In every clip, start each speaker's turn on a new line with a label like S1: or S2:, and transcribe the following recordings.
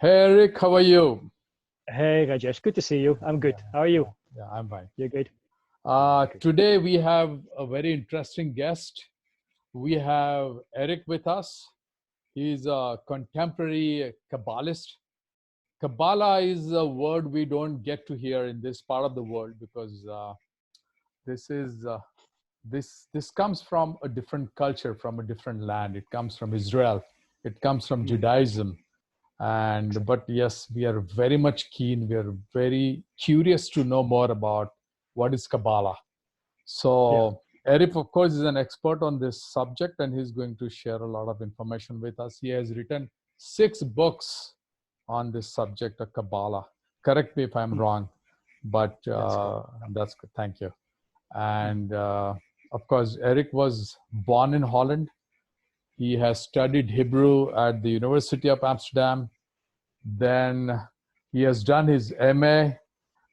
S1: Hey Eric, how are you?
S2: Hey Rajesh, good to see you. I'm good. How are you?
S1: Yeah, I'm fine.
S2: You're good? Good.
S1: Today we have a very interesting guest. We have Eric with us. He's a contemporary Kabbalist. Kabbalah is a word we don't get to hear in this part of the world because this is this comes from a different culture, from a different land. It comes from Israel. It comes from Judaism. And but yes, we are very much keen. We are very curious to know more about what is Kabbalah.
S2: Yeah.
S1: So Eric, of course, is an expert on this subject, and he's going to share a lot of information with us. He has written 6 books on this subject of Kabbalah. Correct me if I'm wrong, but
S2: That's good.
S1: that's good. Thank you. And of course, Eric was born in Holland. He has studied Hebrew at the University of Amsterdam. Then he has done his MA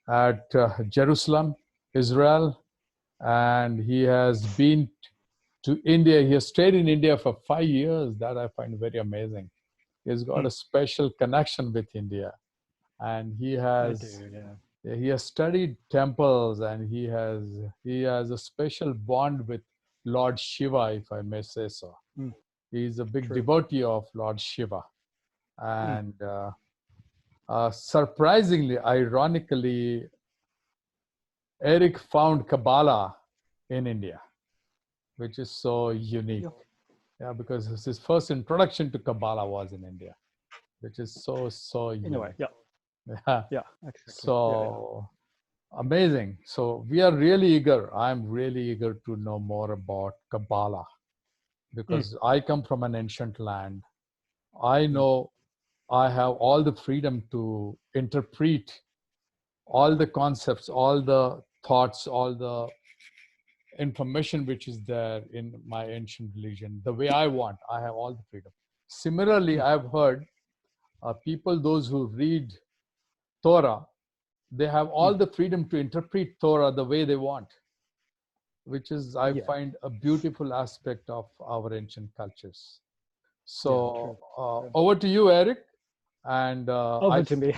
S1: at Jerusalem, Israel, and he has been to India. He has stayed in India for 5 years. That I find very amazing. He's got a special connection with India, and
S2: I do, yeah.
S1: he has studied temples, and he has a special bond with Lord Shiva, if I may say so.
S2: Mm,
S1: He's a big
S2: true.
S1: devotee of Lord Shiva,
S2: Mm,
S1: and surprisingly, ironically, Eric found Kabbalah in India, which is so unique.
S2: yeah.
S1: Yeah, because his first introduction to Kabbalah was in India, which is so
S2: In a way,
S1: unique.
S2: yeah.
S1: Yeah.
S2: Yeah, exactly. Yeah.
S1: So amazing. So we are really eager. I'm really eager to know more about Kabbalah
S2: Mm,
S1: because I come from an ancient land. I
S2: mm,
S1: know I have all the freedom to interpret all the concepts, all the thoughts, all the information which is there in my ancient religion the way I want. I have all the freedom. Similarly,
S2: mm.
S1: I've heard people, those who read Torah, they have all the freedom to interpret Torah the way they want, which is, I
S2: Yeah,
S1: find, a beautiful aspect of our ancient cultures.
S2: yeah,
S1: So
S2: true. True.
S1: over to you, Eric. And
S2: Over to me.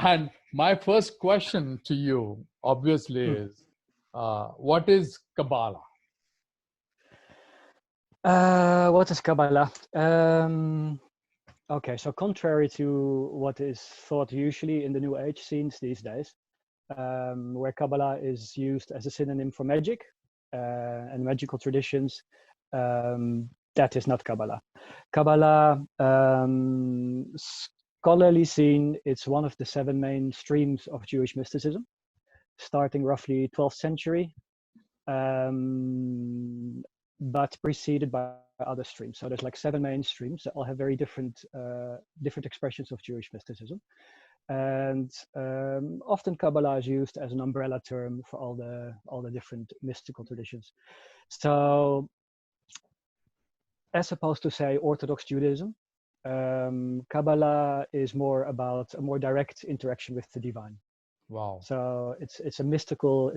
S1: and my first question to you, obviously,
S2: Mm.
S1: is what is Kabbalah?
S2: What is Kabbalah? Okay, so contrary to what is thought usually in the New Age scenes these days, where Kabbalah is used as a synonym for magic and magical traditions, that is not Kabbalah. Kabbalah, scholarly seen, it's one of the 7 main streams of Jewish mysticism, starting roughly 12th century, but preceded by other streams. So there's like 7 main streams that all have very different expressions of Jewish mysticism. And often Kabbalah is used as an umbrella term for all the different mystical traditions. So, as opposed to say Orthodox Judaism, Kabbalah is more about a more direct interaction with the divine.
S1: Wow.
S2: So it's a mystical.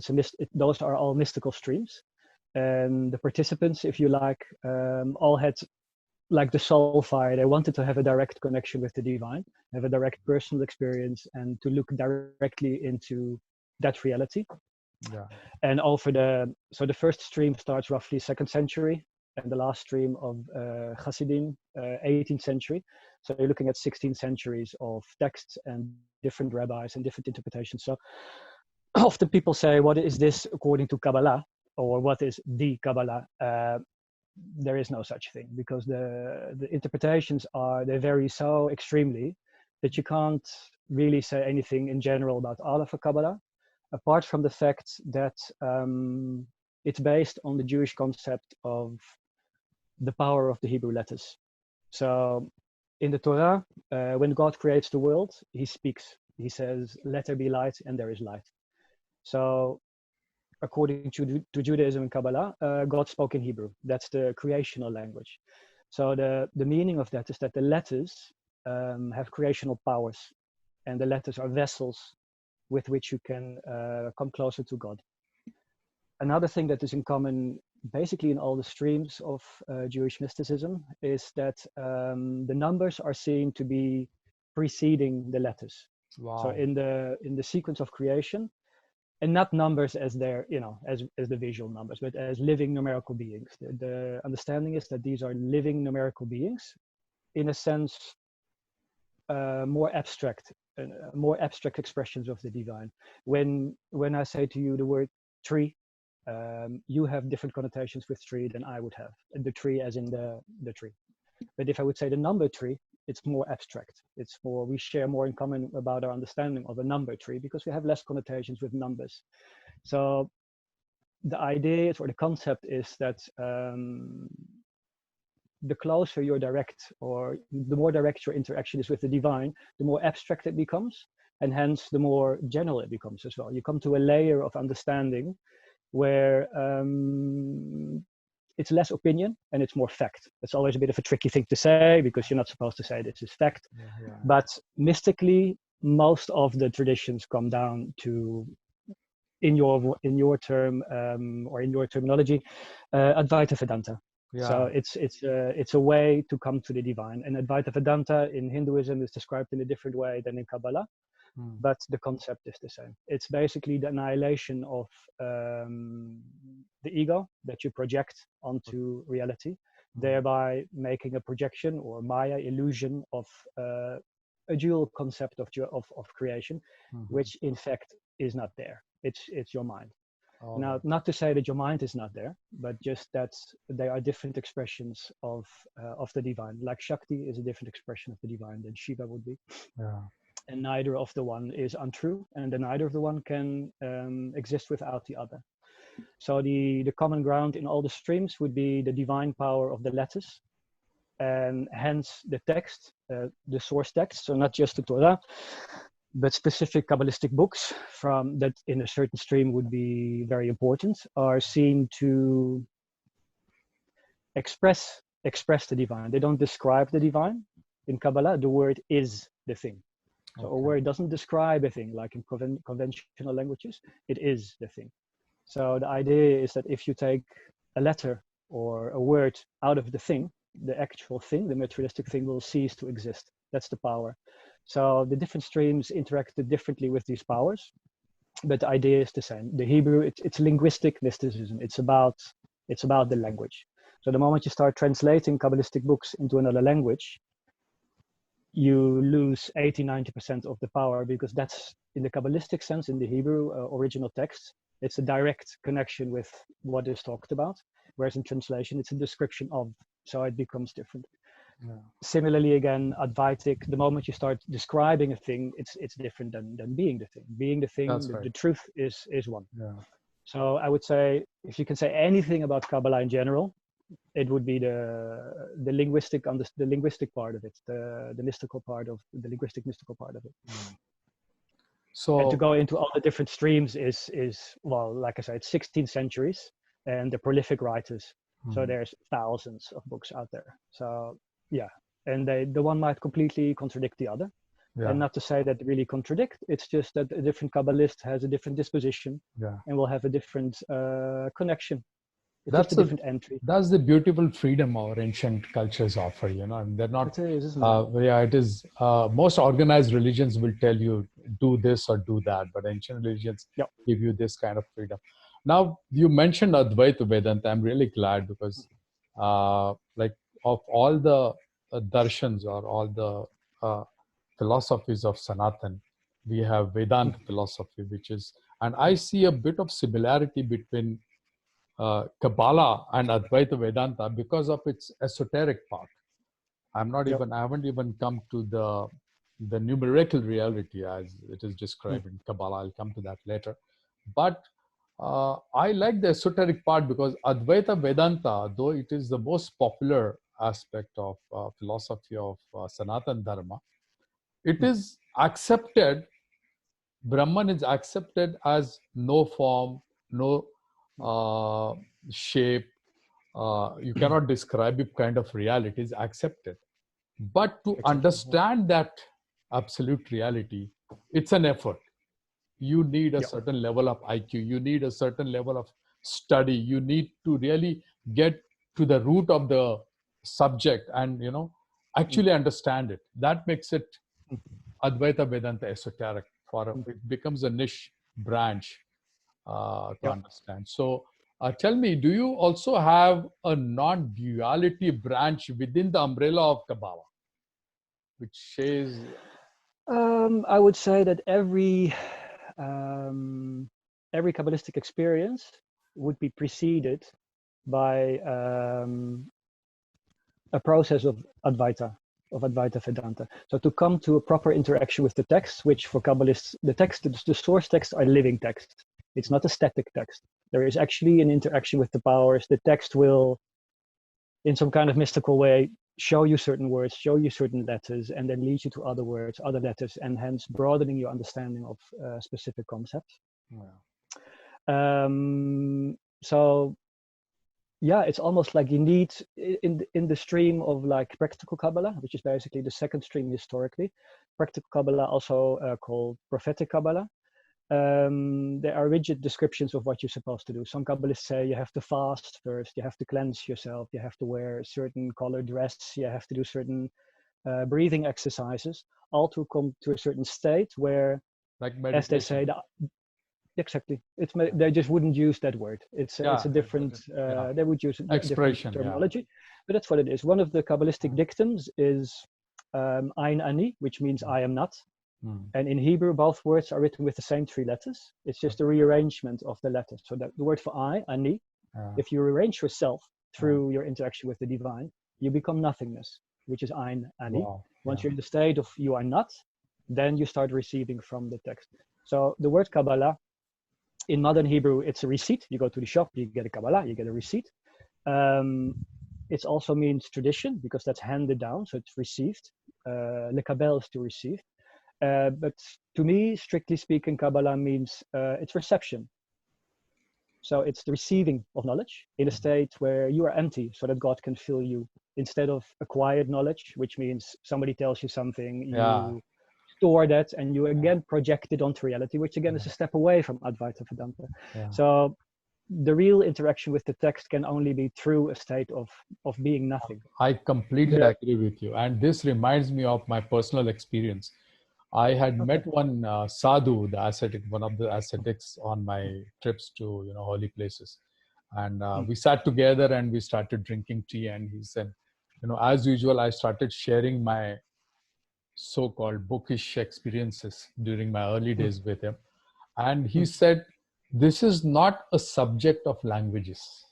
S2: Those are all mystical streams, and the participants, if you like, all had like the soul fire. They wanted to have a direct connection with the divine, have a direct personal experience, and to look directly into that reality.
S1: Yeah.
S2: And so the first stream starts roughly 2nd century, and the last stream of Hasidim, 18th century. So you're looking at 16 centuries of texts and different rabbis and different interpretations. So often people say, what is this according to Kabbalah? Or what is the Kabbalah? There is no such thing, because the interpretations they vary so extremely that you can't really say anything in general about all of a Kabbalah, apart from the fact that it's based on the Jewish concept of the power of the Hebrew letters. So in the Torah, when God creates the world, he speaks. He says, let there be light, and there is light. So according to Judaism and Kabbalah, God spoke in Hebrew. That's the creational language. So the meaning of that is that the letters have creational powers, and the letters are vessels with which you can come closer to God. Another thing that is in common basically in all the streams of Jewish mysticism is that the numbers are seen to be preceding the letters. So
S1: Wow.
S2: in the sequence of creation, and not numbers as their, as the visual numbers, but as living numerical beings. The understanding is that these are living numerical beings, in a sense, more abstract expressions of the divine. When I say to you the word tree, you have different connotations with tree than I would have. The tree as in the tree. But if I would say the number tree, it's more abstract. It's more, we share more in common about our understanding of a number tree because we have less connotations with numbers. So the idea or the concept is that the closer you're direct, or the more direct your interaction is with the divine, the more abstract it becomes, and hence the more general it becomes as well. You come to a layer of understanding where it's less opinion and it's more fact. It's always a bit of a tricky thing to say because you're not supposed to say this is fact.
S1: Yeah.
S2: But mystically, most of the traditions come down to, in your term or in your terminology, Advaita Vedanta.
S1: Yeah.
S2: So it's a way to come to the divine. And Advaita Vedanta in Hinduism is described in a different way than in Kabbalah, but the concept is the same. It's basically the annihilation of the ego that you project onto reality, thereby making a projection or Maya illusion of a dual concept of creation, which in fact is not there. It's your mind. Now, not to say that your mind is not there, but just that they are different expressions of the divine. Like Shakti is a different expression of the divine than Shiva would be.
S1: Yeah.
S2: And neither of the one is untrue, and then neither of the one can exist without the other. So the common ground in all the streams would be the divine power of the letters, and hence the text, the source text. So not just the Torah, but specific Kabbalistic books from that in a certain stream would be very important, are seen to express the divine. They don't describe the divine. In Kabbalah, the word is the thing. So a word doesn't describe a thing like in conventional languages. It is the thing. So the idea is that if you take a letter or a word out of the thing, the actual thing, the materialistic thing, will cease to exist. That's the power. So the different streams interacted differently with these powers, but the idea is the same. The Hebrew, it's linguistic mysticism. It's about the language. So the moment you start translating Kabbalistic books into another language, you lose 80-90% of the power, because that's, in the Kabbalistic sense, in the Hebrew original text, it's a direct connection with what is talked about, whereas in translation, it's a description of, so it becomes different. Yeah. Similarly, again, Advaitic, the moment you start describing a thing, it's different than being the thing. Being the thing, the truth is one. Yeah. So I would say, if you can say anything about Kabbalah in general, it would be the linguistic part of it, the mystical part of the linguistic mystical part of it. So, and to go into all the different streams is well, like I said, it's 16 centuries, and the prolific writers. So there's thousands of books out there. So yeah, and the one might completely contradict the other. Yeah. And not to say that they really contradict, it's just that a different Kabbalist has a different disposition, and will have a different connection. It's just a different entry.
S1: That's the beautiful freedom our ancient cultures offer, and they're not,
S2: it is, isn't it?
S1: it is, most organized religions will tell you, do this or do that, but ancient religions give you this kind of freedom. Now, you mentioned Advaita Vedanta. I'm really glad, because like, of all the darshans, or all the philosophies of Sanatan, we have Vedanta philosophy, which is, and I see a bit of similarity between Kabbalah and Advaita Vedanta because of its esoteric part. I haven't even come to the numerical reality as it is described in Kabbalah. I'll come to that later. But I like the esoteric part, because Advaita Vedanta, though it is the most popular aspect of philosophy of Sanatan Dharma, it is accepted, Brahman is accepted as no form, no shape, you cannot describe it, kind of reality is accepted. But to understand that absolute reality, it's an effort. You need a certain level of IQ, you need a certain level of study. You need to really get to the root of the subject and, actually understand it. That makes it Advaita Vedanta esoteric. It becomes a niche branch to
S2: Yeah.
S1: understand. So tell me, do you also have a non-duality branch within the umbrella of Kabbalah, which says,
S2: I would say that every Kabbalistic experience would be preceded by a process of Advaita Vedanta. So to come to a proper interaction with the text, which for Kabbalists, the source texts are living text. It's not a static text. There is actually an interaction with the powers. The text will, in some kind of mystical way, show you certain words, show you certain letters, and then lead you to other words, other letters, and hence broadening your understanding of specific concepts. So yeah, it's almost like you need in the stream of like practical Kabbalah, which is basically the second stream historically. Practical Kabbalah, also called prophetic Kabbalah. There are rigid descriptions of what you're supposed to do. Some Kabbalists say you have to fast first, you have to cleanse yourself, you have to wear a certain color dress, you have to do certain breathing exercises, all to come to a certain state where,
S1: like
S2: as they say, exactly. They just wouldn't use that word. It's a different. They would use a
S1: expression,
S2: different terminology, but that's what it is. One of the Kabbalistic dictums is "Ein ani," which means "I am not." And in Hebrew, both words are written with the same three letters. It's just a rearrangement of the letters. So that the word for I, ani, if you rearrange yourself through your interaction with the divine, you become nothingness, which is Ein ani.
S1: Wow.
S2: Once you're in the state of you are not, then you start receiving from the text. So the word Kabbalah, in modern Hebrew, it's a receipt. You go to the shop, you get a Kabbalah, you get a receipt. It also means tradition because that's handed down, so it's received. Lekabel is to receive. But to me, strictly speaking, Kabbalah means it's reception. So it's the receiving of knowledge in a state where you are empty so that God can fill you, instead of acquired knowledge, which means somebody tells you something, you store that, and you again project it onto reality, which again is a step away from Advaita Vedanta. So the real interaction with the text can only be through a state of being nothing.
S1: I completely agree with you. And this reminds me of my personal experience. I had met one sadhu, the ascetic, one of the ascetics on my trips to holy places, and we sat together and we started drinking tea. And he said, as usual, I started sharing my so-called bookish experiences during my early days with him, and he said, "This is not a subject of languages."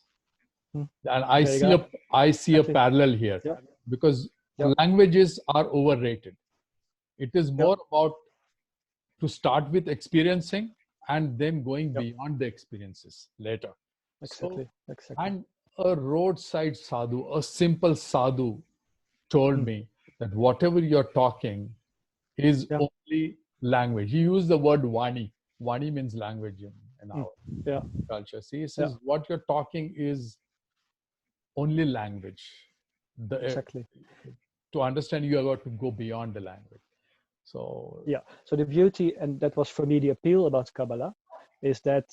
S1: And I see a parallel here, because languages are overrated. It is more about to start with experiencing and then going beyond the experiences later.
S2: Exactly.
S1: And a roadside sadhu, a simple sadhu, told me that whatever you're talking is only language. He used the word vani. Vani means language in our culture. See, he says what you're talking is only language. To understand, you have got to go beyond the language. So
S2: the beauty, and that was for me the appeal about Kabbalah, is that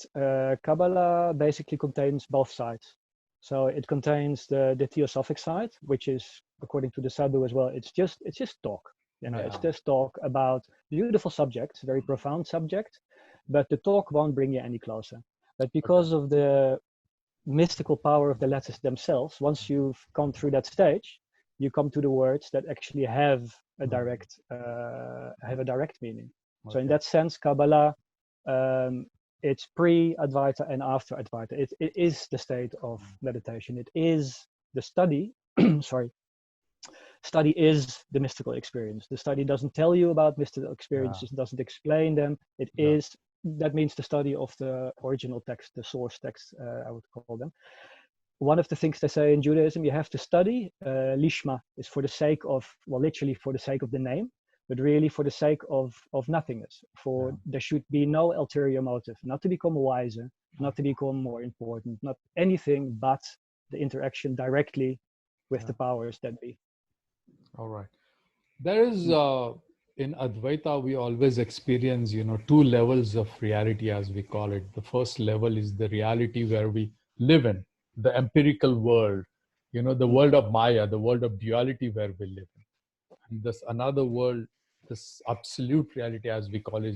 S2: Kabbalah basically contains both sides. So it contains the theosophic side, which is, according to the sadhu as well, it's just talk. It's just talk about beautiful subjects, very profound subject, but the talk won't bring you any closer. But because of the mystical power of the letters themselves, once you've gone through that stage, you come to the words that actually have a direct meaning. So in that sense, Kabbalah, it's pre-Advaita and after Advaita. It is the state of meditation. It is the study. Sorry. Study is the mystical experience. The study doesn't tell you about mystical experiences, doesn't explain them. It is, that means the study of the original text, the source text, I would call them. One of the things they say in Judaism, you have to study. Lishma is for the sake of, well, literally for the sake of the name, but really for the sake of nothingness. There should be no ulterior motive, not to become wiser, not to become more important, not anything but the interaction directly with the powers that be.
S1: All right. There is in Advaita, we always experience, two levels of reality, as we call it. The first level is the reality where we live in, the empirical world, the world of Maya, the world of duality where we live in. And this another world, this absolute reality, as we call it,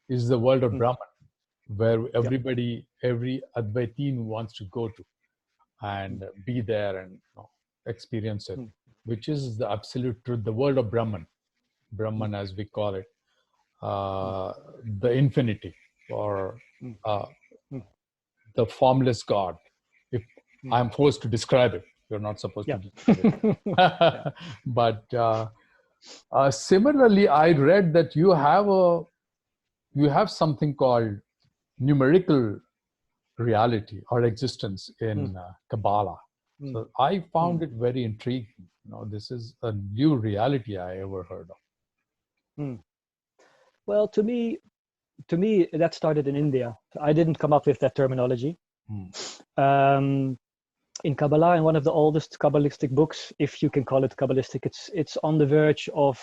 S1: is the world of
S2: Mm.
S1: Brahman, where
S2: Yeah.
S1: every Advaitin wants to go to and be there and experience it,
S2: Mm.
S1: which is the absolute truth, the world of
S2: Mm.
S1: Brahman as we call it,
S2: Mm.
S1: uh, the infinity, or
S2: Mm.
S1: uh,
S2: Mm.
S1: the formless God. If
S2: Mm.
S1: I'm forced to describe it, you're not supposed to
S2: Yeah.
S1: describe
S2: Yeah.
S1: it. But similarly, I read that you have something called numerical reality or existence
S2: Mm.
S1: in Kabbalah.
S2: Mm.
S1: So I
S2: Mm.
S1: found it very intriguing. This is a new reality I ever heard of.
S2: Mm. Well, to me, that started in India. I didn't come up with that terminology.
S1: Hmm.
S2: Um, in Kabbalah, in one of the oldest Kabbalistic books, if you can call it Kabbalistic, it's on the verge of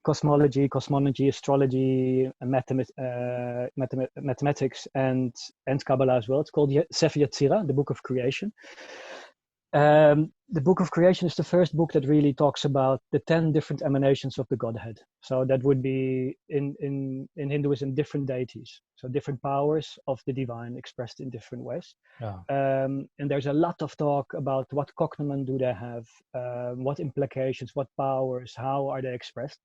S2: cosmology, astrology, mathematics, and Kabbalah as well. It's called Sefer Yetzirah, the Book of Creation. The Book of Creation is the first book that really talks about the 10 different emanations of the Godhead. So that would be in Hinduism different deities, so different powers of the divine expressed in different ways.
S1: Yeah.
S2: And there's a lot of talk about what cognomen do they have, what implications, what powers, how are they expressed.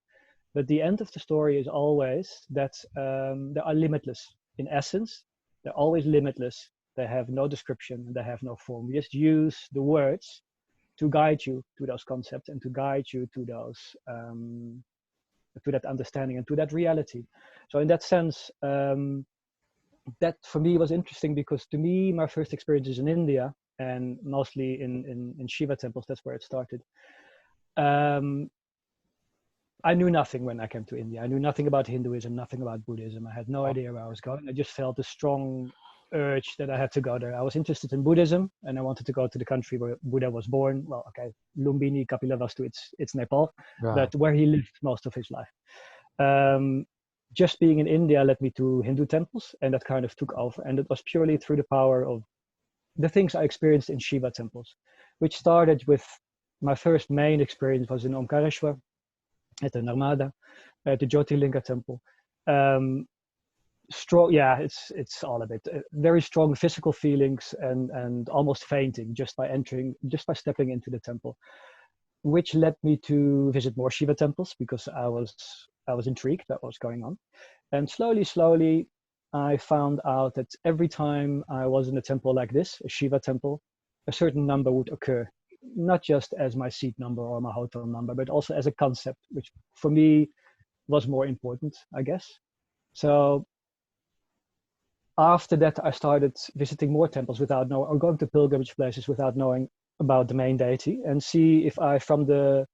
S2: But the end of the story is always that they are limitless. In essence, they're always limitless. They have no description, they have no form. We just use the words to guide you to those concepts and to guide you to those to that understanding and to that reality. So in that sense, that for me was interesting, because to me, my first experience is in India, and mostly in Shiva temples. That's where it started. Um, I knew nothing when I came to India. I knew nothing about Hinduism, nothing about Buddhism. I had no idea where I was going. I just felt a strong urge that I had to go there. I was interested in Buddhism, and I wanted to go to the country where Buddha was born. Well, okay, Lumbini, Kapilavastu, it's Nepal,
S1: Yeah.
S2: but where he lived most of his life. Just being in India led me to Hindu temples, and that kind of took over. And it was purely through the power of the things I experienced in Shiva temples, which started with my first main experience was in Omkareshwar, at the Narmada, at the Jyotirlinga temple. Strong, yeah, it's all of it. Very strong physical feelings and almost fainting just by stepping into the temple, which led me to visit more Shiva temples, because I was intrigued at what was going on. And slowly, I found out that every time I was in a temple like this, a Shiva temple, a certain number would occur, not just as my seat number or my hotel number, but also as a concept, which for me was more important, I guess. So after that, I started visiting more temples without knowing, or going to pilgrimage places without knowing about the main deity, and see if I, from the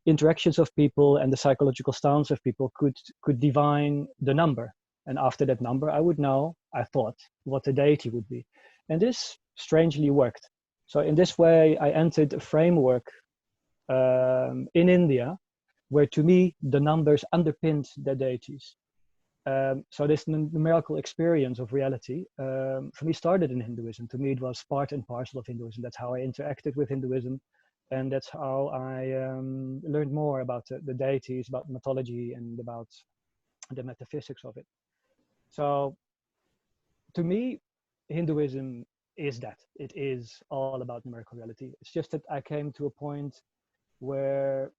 S2: interactions of people and the psychological stance of people, could divine the number. And after that number, I would know, I thought, what the deity would be. And this strangely worked. So in this way, I entered a framework in India, where to me, the numbers underpinned the deities. So this numerical experience of reality, for me, started in Hinduism. To me, it was part and parcel of Hinduism. That's how I interacted with Hinduism. And that's how I learned more about the deities, about mythology, and about the metaphysics of it. So to me, Hinduism is that. It is all about numerical reality. It's just that I came to a point where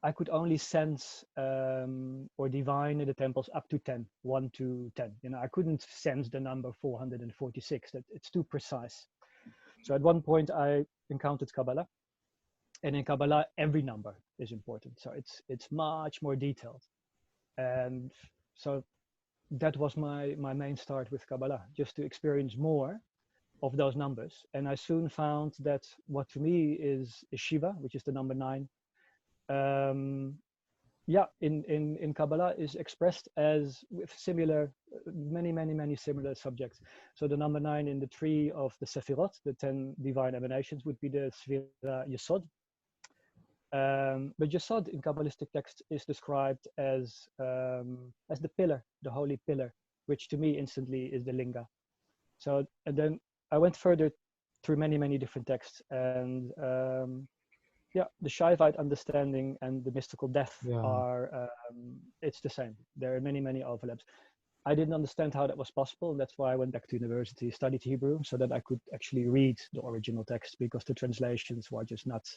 S2: I could only sense or divine in the temples up to 10, 1 to 10. I couldn't sense the number 446. That it's too precise. So at one point I encountered Kabbalah, and in Kabbalah every number is important. So it's much more detailed, and so that was my main start with Kabbalah, just to experience more of those numbers. And I soon found that what to me is Shiva, which is the number 9. Yeah, in Kabbalah is expressed as with similar, many similar subjects. So the number 9 in the tree of the Sefirot, the 10 divine emanations, would be the Sfira Yesod. But Yesod in Kabbalistic text is described as the pillar, the holy pillar, which to me instantly is the linga. So, and then I went further through many different texts, and yeah, the Shaivite understanding and the mystical death are it's the same. There are many overlaps. I didn't understand how that was possible, and that's why I went back to university, studied Hebrew, so that I could actually read the original text, because the translations were just not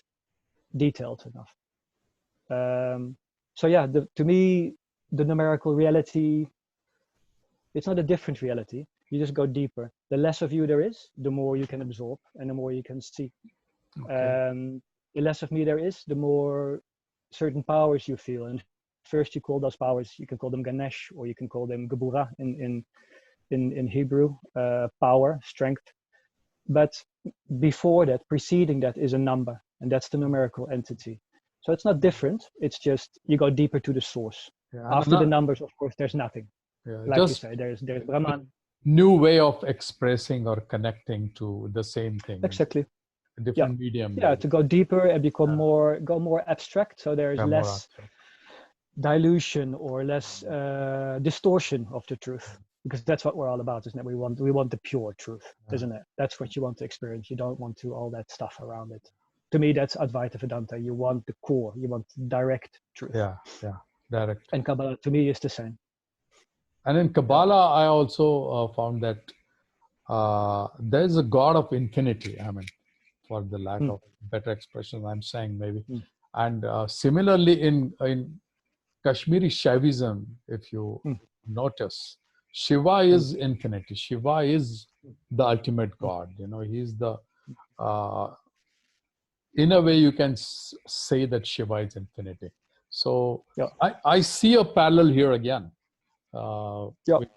S2: detailed enough. So yeah, to me, the numerical reality, it's not a different reality. You just go deeper. The less of you there is, the more you can absorb and the more you can see. The less of me there is, the more certain powers you feel. And first you call those powers, you can call them Ganesh, or you can call them Gebura in Hebrew, power, strength. But before that, preceding that is a number, and that's the numerical entity. So it's not different. It's just you go deeper to the source. After the numbers, of course, there's nothing. Like you say, there's Brahman.
S1: New way of expressing or connecting to the same thing.
S2: Exactly.
S1: Different medium.
S2: Yeah, to go deeper and become more abstract. So there is less dilution or less distortion of the truth, because that's what we're all about, isn't it? We want the pure truth, isn't it? That's what you want to experience. You don't want to all that stuff around it. To me, that's Advaita Vedanta. You want the core. You want direct truth.
S1: Direct.
S2: And Kabbalah, to me, is the same.
S1: And in Kabbalah, I also found that there is a God of infinity. I mean, for the lack of better expression, I'm saying maybe. And similarly, in Kashmiri Shaivism, if you notice, Shiva is infinity. Shiva is the ultimate God. You know, he's the. In a way, you can say that Shiva is infinity. So I see a parallel here again. With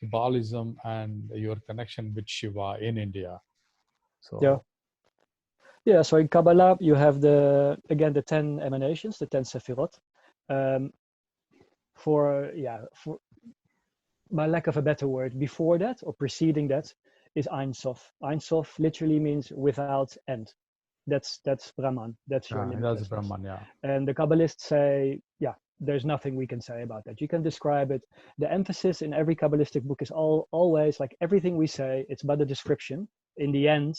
S1: Kabbalism and your connection with Shiva in India. So
S2: so in Kabbalah you have the 10 emanations, the 10 Sephirot. For my lack of a better word, before that or preceding that is Ein Sof. Ein Sof literally means without end. That's Brahman. That's your limitlessness.
S1: That's Brahman,
S2: And the Kabbalists say, there's nothing we can say about that. You can describe it. The emphasis in every Kabbalistic book is always like everything we say, it's but a description. In the end,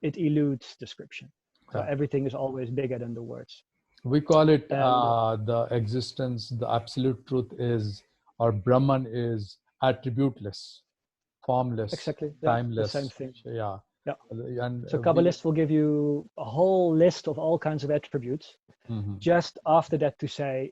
S2: it eludes description. So everything is always bigger than the words.
S1: We call it the existence, the absolute truth is, or Brahman is attributeless, formless, timeless.
S2: The same thing.
S1: And
S2: so Kabbalists will give you a whole list of all kinds of attributes. Just after that to say,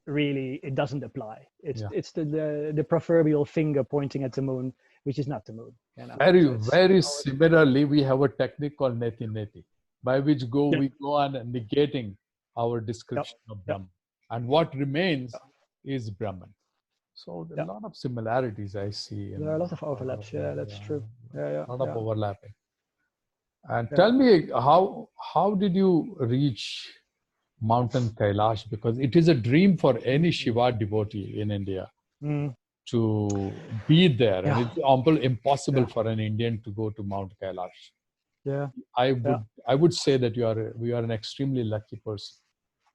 S2: really, it doesn't apply. It's the proverbial finger pointing at the moon, which is not the moon. You know?
S1: Very similarly, we have a technique called neti neti, by which we go on negating our description of Brahman. And what remains is Brahman. So there are a lot of similarities I see.
S2: There are a lot of overlaps. That's true.
S1: A lot of overlapping. And tell me, how did you reach Mountain Kailash? Because it is a dream for any Shiva devotee in India to be there. And it's impossible for an Indian to go to Mount Kailash. I would say that you are an extremely lucky person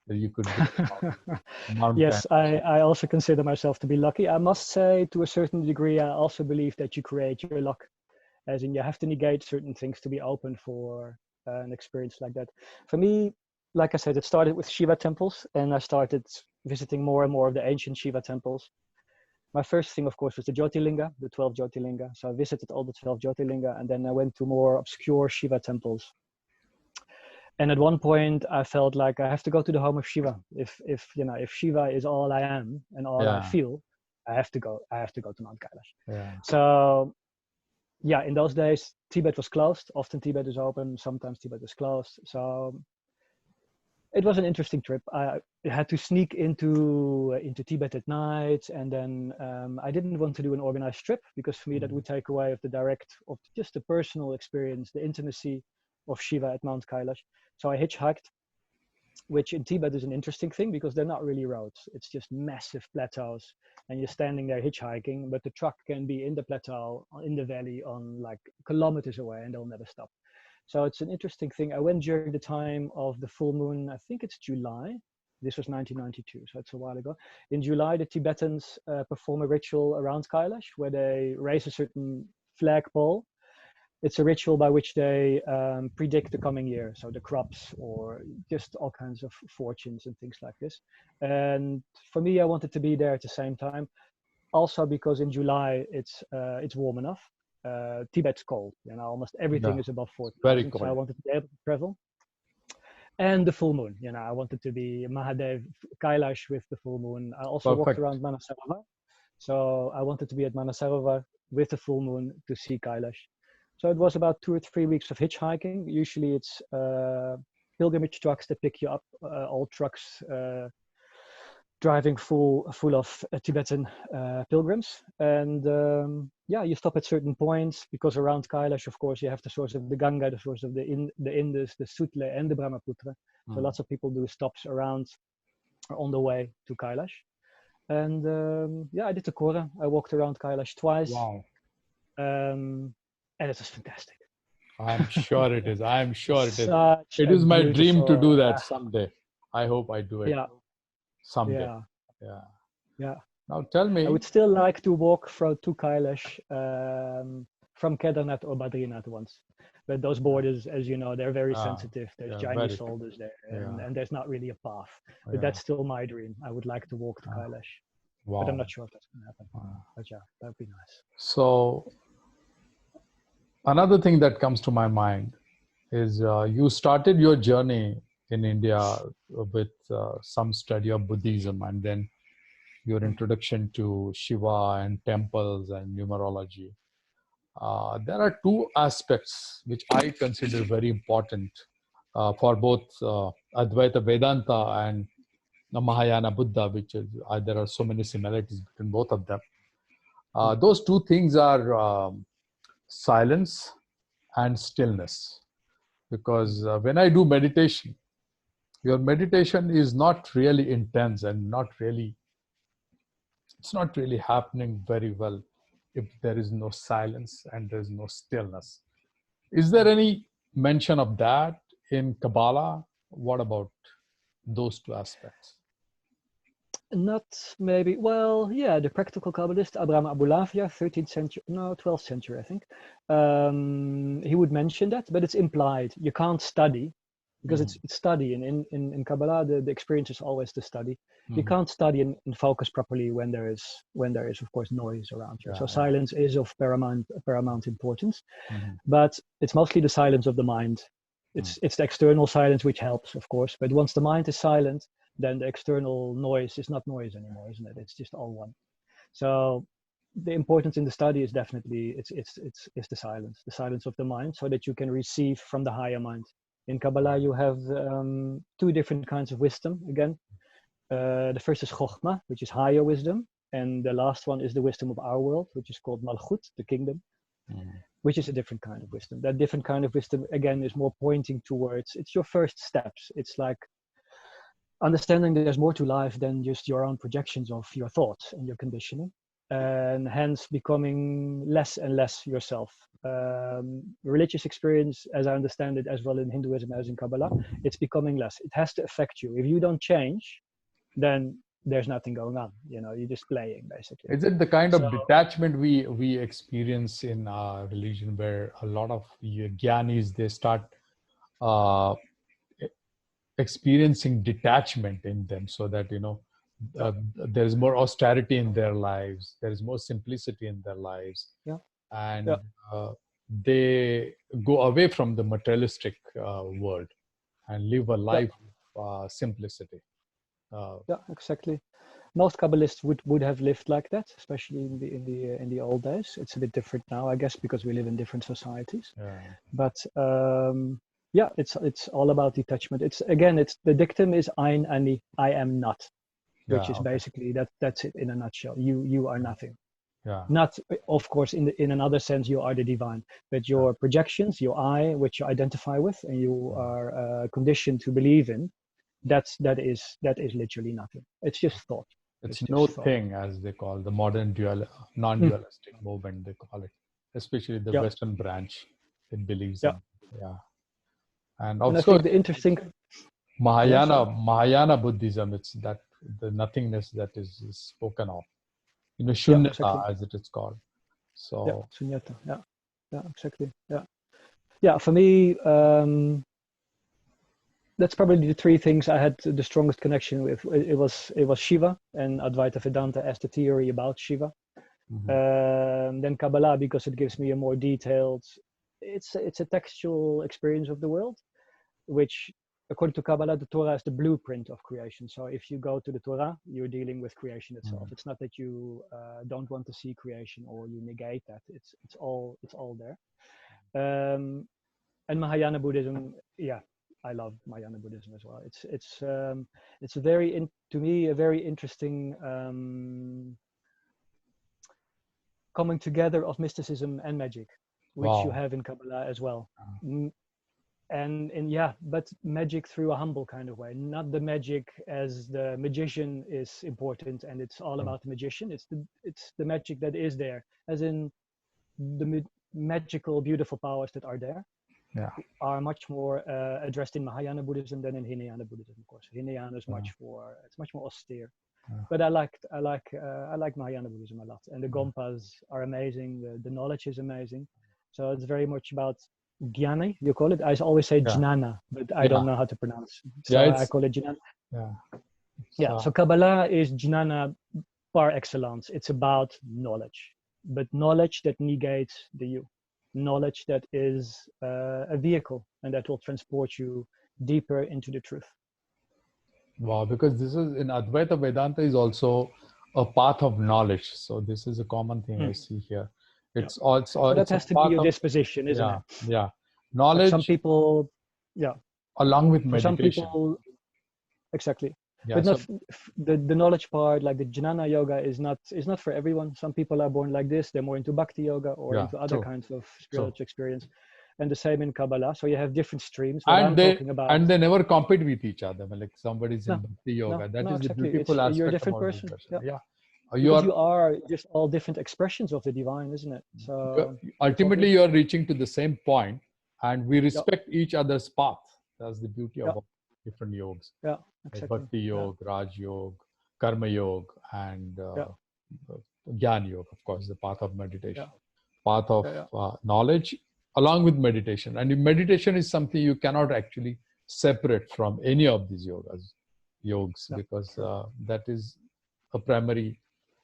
S1: that you could go to Mount
S2: Yes,
S1: Kailash.
S2: I also consider myself to be lucky. I must say, to a certain degree, I also believe that you create your luck. As in, you have to negate certain things to be open for an experience like that. For me, like I said, it started with Shiva temples, and I started visiting more and more of the ancient Shiva temples. My first thing, of course, was the Jyotirlinga, the 12 Jyotirlinga. So I visited all the 12 Jyotirlinga, and then I went to more obscure Shiva temples. And at one point, I felt like I have to go to the home of Shiva. If Shiva is all I am and all I feel, I have to go to Mount Kailash. So in those days, Tibet was closed. Often Tibet is open. Sometimes Tibet is closed. So it was an interesting trip. I had to sneak into Tibet at night, and then I didn't want to do an organized trip, because for me that would take away of just the personal experience, the intimacy of Shiva at Mount Kailash. So I hitchhiked, which in Tibet is an interesting thing, because they're not really roads. It's just massive plateaus, and you're standing there hitchhiking, but the truck can be in the plateau, in the valley, on like kilometers away, and they'll never stop. So it's an interesting thing. I went during the time of the full moon. I think it's July. This was 1992, so it's a while ago. In July, the Tibetans perform a ritual around Kailash where they raise a certain flagpole. It's a ritual by which they predict the coming year, so the crops or just all kinds of fortunes and things like this. And for me, I wanted to be there at the same time, also because in July it's warm enough. Tibet's cold, almost everything
S1: Yeah,
S2: is above
S1: very
S2: 4,000. So I
S1: cold.
S2: wanted to be able to travel. And the full moon, I wanted to be Mahadev Kailash with the full moon. I also walked
S1: Perfect.
S2: around Manasarovar, so I wanted to be at Manasarovar with the full moon to see Kailash. So it was about 2 or 3 weeks of hitchhiking. Usually it's pilgrimage trucks that pick you up, old trucks driving full of Tibetan pilgrims. And you stop at certain points because around Kailash, of course, you have the source of the Ganga, the source of the Indus, the Sutle, and the Brahmaputra. So lots of people do stops around on the way to Kailash. And I did the Kora. I walked around Kailash twice.
S1: Wow.
S2: And it was fantastic.
S1: I'm sure it is. I'm sure it is.
S2: Such
S1: It
S2: a
S1: is my dream to do
S2: beautiful,
S1: that someday. I hope I do it someday.
S2: yeah.
S1: Yeah. Now tell
S2: I
S1: me.
S2: would still like to walk to Kailash from Kedarnath or Badrinath once. But those borders, as you know, they're very sensitive. There's Chinese
S1: very true.
S2: soldiers there, and there's not really a path. But
S1: Yeah.
S2: that's still my dream. I would like to walk to Kailash.
S1: Wow.
S2: But I'm not sure if that's going to happen. But yeah, that would be nice.
S1: So another thing that comes to my mind is you started your journey in India with some study of Buddhism, and then your introduction to Shiva and temples and numerology. There are two aspects which I consider very important for both Advaita Vedanta and the Mahayana Buddha, which is, there are so many similarities between both of them. Those two things are silence and stillness. Because when I do meditation, your meditation is not really intense and it's not really happening very well if there is no silence and there's no stillness. Is there any mention of that in Kabbalah? What about those two aspects?
S2: Not maybe, well, yeah, the practical Kabbalist, Abraham Abulafia, 13th century, no, 12th century, I think. He would mention that, but it's implied. You can't study because it's study. And in Kabbalah, the experience is always the study. You can't study and focus properly when there is, of course, noise around you. So silence is of paramount importance, but it's mostly the silence of the mind. It's the external silence which helps, of course, but once the mind is silent, then the external noise is not noise anymore, isn't it? It's just all one. So the importance in the study is definitely it's the silence of the mind, so that you can receive from the higher mind. In Kabbalah, you have two different kinds of wisdom. Again, the first is Chokhmah, which is higher wisdom, and the last one is the wisdom of our world, which is called Malchut, the kingdom, which is a different kind of wisdom. That different kind of wisdom, again, is more pointing towards, it's your first steps. It's like understanding that there's more to life than just your own projections of your thoughts and your conditioning, and hence becoming less and less yourself. Religious experience, as I understand it, as well in Hinduism as in Kabbalah, it's becoming less. It has to affect you. If you don't change, then there's nothing going on. You're just playing, basically.
S1: Is it the kind of detachment we experience in our religion, where a lot of gyanis, they start experiencing detachment in them, so that there is more austerity in their lives, there is more simplicity in their lives, and they go away from the materialistic world and live a life of simplicity.
S2: Exactly. Most Kabbalists would have lived like that, especially in the old days. It's a bit different now, I guess, because we live in different societies. But it's all about detachment. It's the dictum is ein ani, I am not, which is basically that's it in a nutshell. You are nothing. Not, of course, in another sense, you are the divine, but your projections, your I, which you identify with, and you are conditioned to believe in, that is literally nothing. It's just thought.
S1: It's no thing, as they call the modern non-dualistic movement, they call it, especially the Western branch. It believes in. And
S2: And I
S1: also
S2: think the interesting, yeah, sorry.
S1: Mahayana Buddhism, it's that the nothingness that is spoken of,
S2: Yeah, exactly.
S1: Shunyata as it is called.
S2: Yeah,
S1: So
S2: sunyata. Yeah, yeah, exactly. Yeah, yeah. For me, that's probably the three things I had the strongest connection with. It was Shiva and Advaita Vedanta as the theory about Shiva.
S1: mhm.
S2: Then Kabbalah, because it gives me a more detailed. It's a textual experience of the world, which according to Kabbalah, the Torah is the blueprint of creation. So if you go to the Torah, you're dealing with creation itself.
S1: Mhm.
S2: It's not that you don't want to see creation or you negate that. It's all there. And Mahayana Buddhism, yeah, I love Mahayana Buddhism as well. It's a to me a very interesting coming together of mysticism and magic, which you
S1: Wow.
S2: have in Kabbalah as well. And yeah, but magic through a humble kind of way, not the magic as the magician is important and it's all about the magician. It's the magic that is there, as in the magical beautiful powers that are there
S1: Yeah.
S2: are much more addressed in Mahayana Buddhism than in Hinayana Buddhism. Of course, Hinayana is it's much more austere. But I like Mahayana Buddhism a lot, and the Gompas are amazing. The knowledge is amazing. So it's very much about jnana, you call it. I always say
S1: Yeah.
S2: jnana, but I
S1: Yeah.
S2: don't know how to pronounce.
S1: Yeah.
S2: So I call it jnana.
S1: Yeah.
S2: Yeah. So Kabbalah is jnana par excellence. It's about knowledge, but knowledge that negates the you, knowledge that is a vehicle and that will transport you deeper into the truth.
S1: Wow, because this is in Advaita Vedanta is also a path of knowledge. So this is a common thing I see here.
S2: Yeah.
S1: It's also
S2: But that
S1: it's a
S2: has to be
S1: path
S2: your
S1: of
S2: disposition, isn't it?
S1: yeah
S2: Like some
S1: knowledge
S2: people, yeah.
S1: along with
S2: For some
S1: meditation.
S2: people, exactly.
S1: Yeah.
S2: But not
S1: So
S2: the knowledge part, like the jnana yoga, is not for everyone. Some people are born like this; they're more into bhakti yoga or
S1: yeah,
S2: into other
S1: true,
S2: kinds of
S1: true.
S2: spiritual experience. And the same in Kabbalah. So you have different streams. What I'm talking about.
S1: And they never compete with each other. Like somebody's in
S2: No,
S1: bhakti yoga. That
S2: no,
S1: is the
S2: exactly. It's
S1: beautiful
S2: you're a
S1: aspect
S2: different
S1: about this
S2: person.
S1: person.
S2: Yeah,
S1: Yeah.
S2: because
S1: You're
S2: you are just all different expressions of the divine, isn't it? So it's all
S1: ultimately
S2: good.
S1: you're reaching to the same point, and we
S2: Yeah,
S1: respect each other's path. That's the beauty
S2: yeah,
S1: of different yogas,
S2: yeah,
S1: like
S2: exactly.
S1: bhakti
S2: Yeah,
S1: yoga, raj yoga, karma yoga, and
S2: yeah,
S1: jnana yoga, of course, the path of
S2: yeah,
S1: meditation, path of
S2: yeah, yeah.
S1: knowledge, along with meditation. And meditation is something you cannot actually separate from any of these yogs,
S2: Yeah,
S1: because
S2: true.
S1: that is a primary,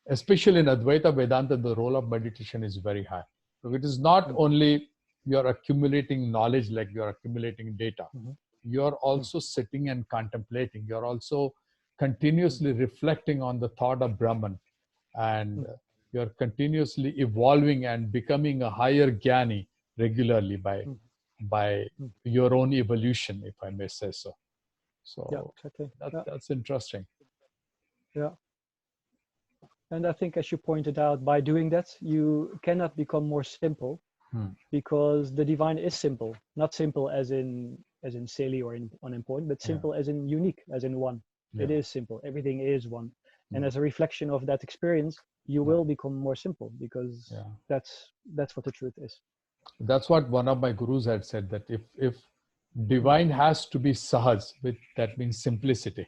S1: especially in Advaita Vedanta, the role of meditation is very high. So it is not
S2: Mm,
S1: only you're accumulating knowledge like you're accumulating data,
S2: mhm,
S1: you're
S2: mm,
S1: also sitting and contemplating, you're also
S2: mm,
S1: continuously reflecting on the thought of Brahman, and
S2: mm,
S1: you're continuously evolving and becoming a higher jnani regularly
S2: mm,
S1: by
S2: mm.
S1: your own evolution, if I may say so.
S2: Yeah,
S1: So
S2: exactly. Yeah,
S1: that's interesting.
S2: yeah. And I think, as you pointed out, by doing that, you cannot become more simple
S1: Hmm.
S2: because the divine is simple. Not simple as in silly or unimportant, but
S1: Yeah,
S2: simple as in unique, as in one. It
S1: yeah.
S2: is simple. Everything is one. And
S1: Hmm.
S2: as a reflection of that experience, you
S1: Yeah,
S2: will become more simple because
S1: yeah.
S2: that's what the truth is.
S1: That's what one of my gurus had said, that if
S2: Mm,
S1: divine has to be sahaj, with that means simplicity,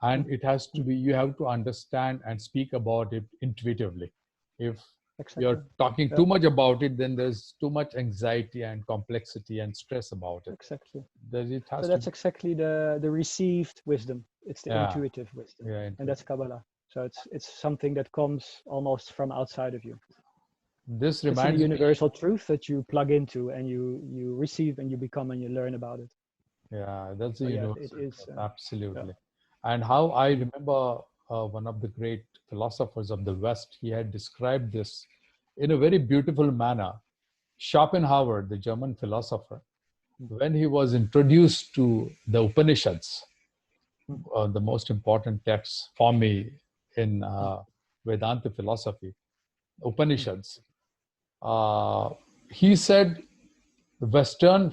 S1: and
S2: mm,
S1: it has to
S2: mm.
S1: be, you have to understand and speak about it intuitively. If
S2: Exactly.
S1: you're talking
S2: Yeah,
S1: too much about it, then there's too much anxiety and complexity and stress about it.
S2: exactly.
S1: That it
S2: So
S1: has to
S2: that's
S1: be,
S2: exactly the received wisdom. It's the
S1: yeah,
S2: intuitive wisdom,
S1: yeah,
S2: and that's
S1: intuitive.
S2: Kabbalah. So it's something that comes almost from outside of you.
S1: This
S2: It's a
S1: reminds me,
S2: universal truth that you plug into and you receive and you become and you learn about it.
S1: yeah, that's a
S2: So yeah, it
S1: universal
S2: is.
S1: truth,
S2: Yeah.
S1: absolutely. And how I
S2: Mm,
S1: remember one of the great philosophers of the West, he had described this in a very beautiful manner. Schopenhauer, the German philosopher,
S2: mm,
S1: when he was introduced to the Upanishads,
S2: mm,
S1: the most important texts for me in
S2: mm,
S1: Vedanta philosophy,
S2: mm,
S1: Upanishads, he said the Western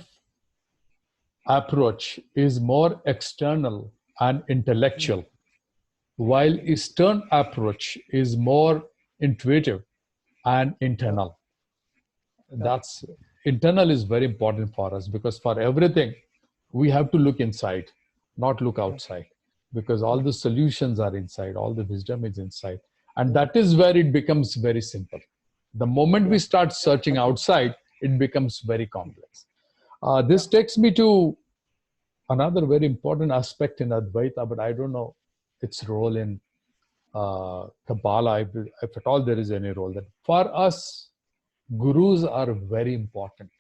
S1: approach is more external and
S2: mm,
S1: intellectual, while Eastern approach is more intuitive and
S2: yeah,
S1: internal.
S2: yeah,
S1: That's internal is very important for us, because for everything we have to look inside, not look outside, because all the solutions are inside, all the wisdom is inside. And that is where it becomes very simple. The moment we start searching outside, it becomes very complex. This takes me to another very important aspect in Advaita, but I don't know its role in Kabbalah, if at all there is any role. That for us, gurus are very important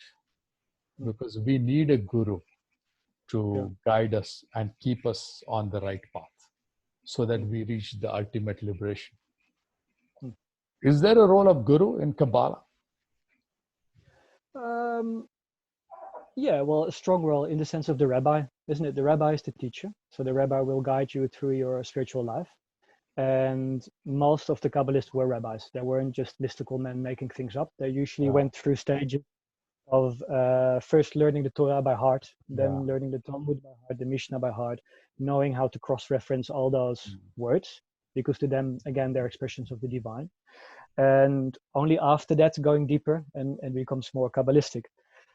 S1: because we need a guru to guide us and keep us on the right path so that we reach the ultimate liberation. Is there a role of guru in Kabbalah?
S2: Yeah, well, a strong role in the sense of the rabbi, isn't it? The rabbi is the teacher. So the rabbi will guide you through your spiritual life. And most of the Kabbalists were rabbis. They weren't just mystical men making things up. They usually went through stages of first learning the Torah by heart, then learning the Talmud by heart, the Mishnah by heart, knowing how to cross-reference all those words, because to them, again, they're expressions of the divine. And only after that, going deeper and becomes more Kabbalistic.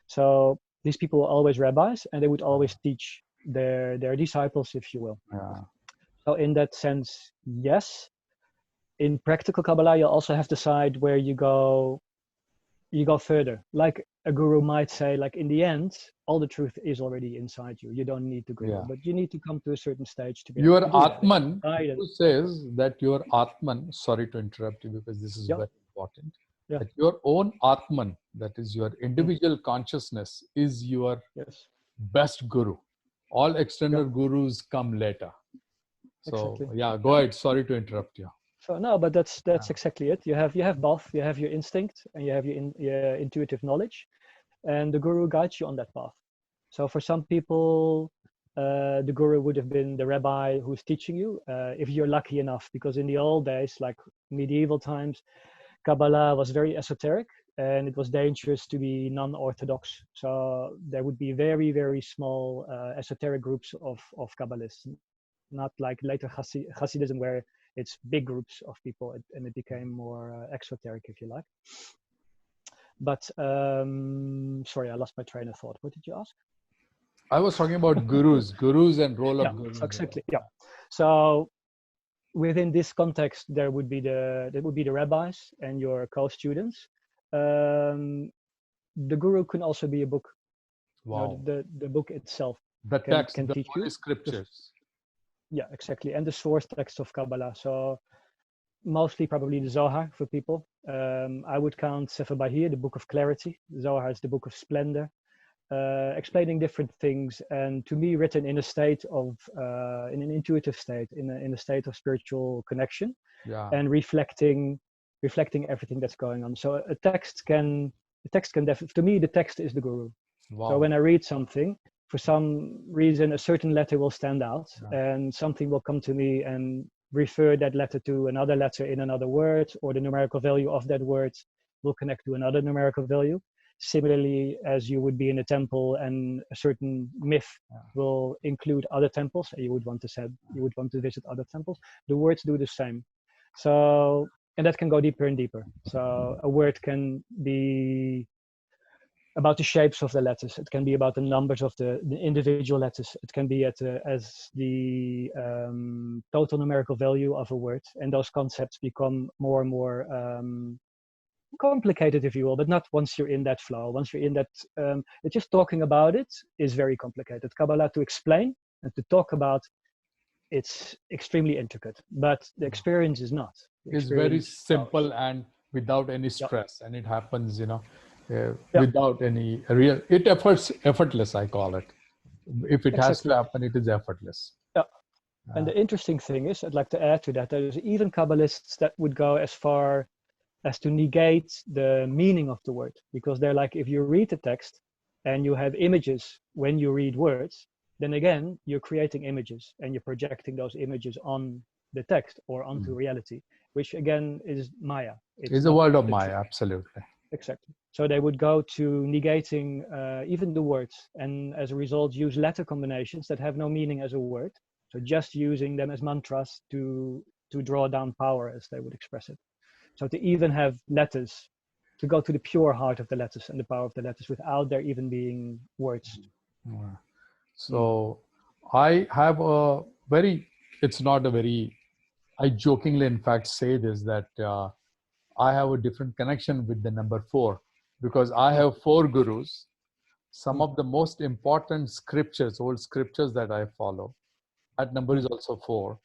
S2: So these people were always rabbis, and they would always teach their disciples, if you will. So in that sense, yes. In practical Kabbalah, you also have to decide where you go further. Like a guru might say, like in the end, all the truth is already inside you. You don't need the guru, but you need to come to a certain stage to be
S1: your
S2: able to
S1: Atman, who says that your Atman, sorry to interrupt you because this is very important, that your own Atman, that is your individual consciousness, is your best guru. All external gurus come later. So go ahead. Sorry to interrupt you.
S2: So no, but that's exactly it. You have both. You have your instinct and you have your intuitive knowledge, and the guru guides you on that path. So for some people, the guru would have been the rabbi who's teaching you, if you're lucky enough, because in the old days, like medieval times, Kabbalah was very esoteric and it was dangerous to be non-orthodox. So there would be very, very small esoteric groups of Kabbalists, not like later Hasidism where it's big groups of people and it became more exoteric, if you like. But sorry, I lost my train of thought. What did you ask?
S1: I was talking about gurus and role of gurus.
S2: Exactly. Yeah. So within this context, there would be the rabbis and your co-students. The guru can also be a book.
S1: Wow.
S2: You know, the book itself
S1: can
S2: teach
S1: you
S2: you
S1: scriptures.
S2: Yeah, exactly. And the source text of Kabbalah. So mostly probably the Zohar for people. I would count Sefer Bahir, the book of clarity. Zohar is the book of splendor, explaining different things. And to me, written in a state of, in an intuitive state, in a state of spiritual connection, and reflecting everything that's going on. So the text can definitely, to me, the text is the guru. Wow. So when I read something, for some reason, a certain letter will stand out and something will come to me and refer that letter to another letter in another word, or the numerical value of that word will connect to another numerical value. Similarly, as you would be in a temple and a certain myth will include other temples, and you would want to visit other temples, the words do the same. So, and that can go deeper and deeper. So a word can be about the shapes of the letters. It can be about the numbers of the individual letters. It can be as the total numerical value of a word. And those concepts become more and more complicated, if you will, but not once you're in that flow. Once you're in that, just talking about it is very complicated. Kabbalah, to explain and to talk about, it's extremely intricate, but the experience is not.
S1: It's very simple and without any stress, and it happens, without any real, effortless, I call it. If it has to happen, it is effortless.
S2: Yeah. And the interesting thing is, I'd like to add to that, there's even Kabbalists that would go as far as to negate the meaning of the word, because they're like, if you read the text and you have images when you read words, then again, you're creating images and you're projecting those images on the text or onto reality, which again is Maya.
S1: It's a world of Maya, absolutely.
S2: Exactly. So they would go to negating even the words, and as a result use letter combinations that have no meaning as a word. So just using them as mantras to draw down power, as they would express it. So to even have letters, to go to the pure heart of the letters and the power of the letters without there even being words.
S1: So I have a very, it's not a very, I jokingly, in fact, say this that I have a different connection with the number four because I have four gurus. Some of the most important scriptures, old scriptures that I follow, that number is also four.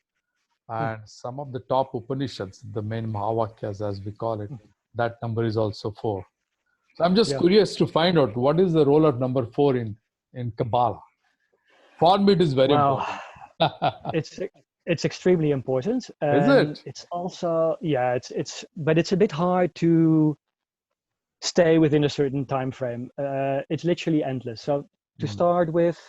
S1: And some of the top Upanishads, the main Mahavakyas as we call it, that number is also four. So I'm just
S2: Yeah.
S1: curious to find out what is the role of number four in Kabbalah. For me, it is very
S2: Well,
S1: important.
S2: it's extremely important,
S1: Is
S2: and
S1: it?
S2: it's also, yeah, but it's a bit hard to stay within a certain time frame. It's literally endless. So to
S1: Mm.
S2: start with,